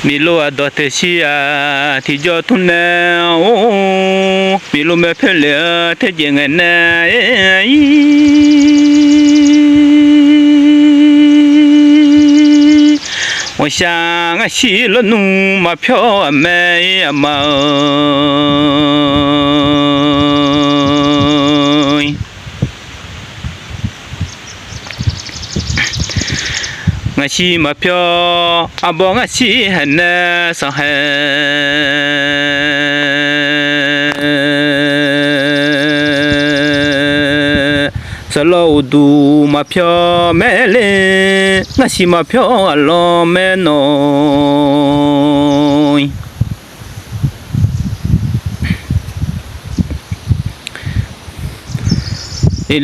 mi lo a do te si a thì do thun na o mi lo me phe le te jeng na我想啊，西了路嘛飘美啊嘛，我西嘛飘啊不我西很难上海。sa lo du ma phyo me le nga si ma phyo lo me no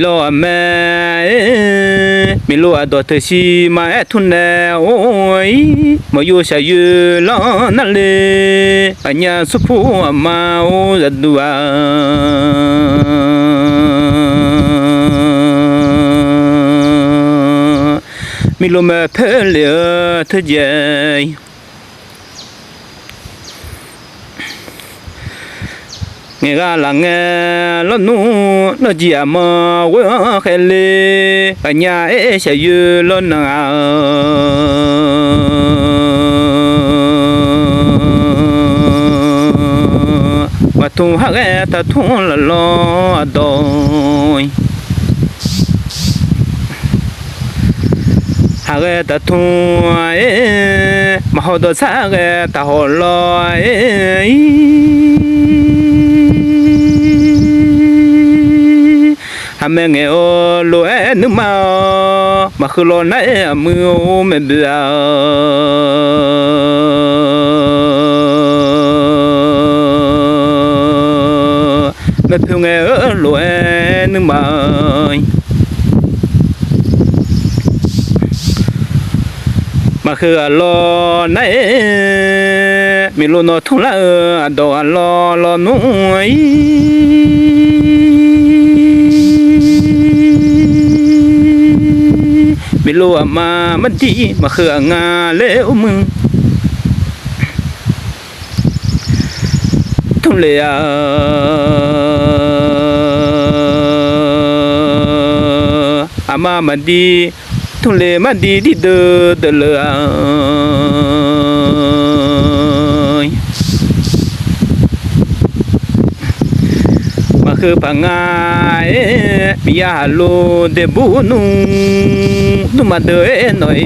lo me mi lo a do te si ma thun ne oi mo yu sha yu lo na le anya su pu ma o za du a mi lo me phe le thế giới nghe ga là nghe lo nu nó chỉ mà quên khai lê ở nhà ấy sẽ yêu lo nào mà thu hắc ta thu là lo đôi hắc ta thu mà họ đó xa ta họ lo mẹ nghe ô lúa nước mà khơi lo nãy mưa mẹ bia mẹ phiêu nghe lúa nước mà khơi lo nãy mình lo nó thung lá đồ lo nuôi mi lo mà mất đi mà khờ ngà lễ mừng thung lệ mà đi thung lệ mà đi đơ lờ khơi phẳng ai bia lô để bù nu mà đợi nói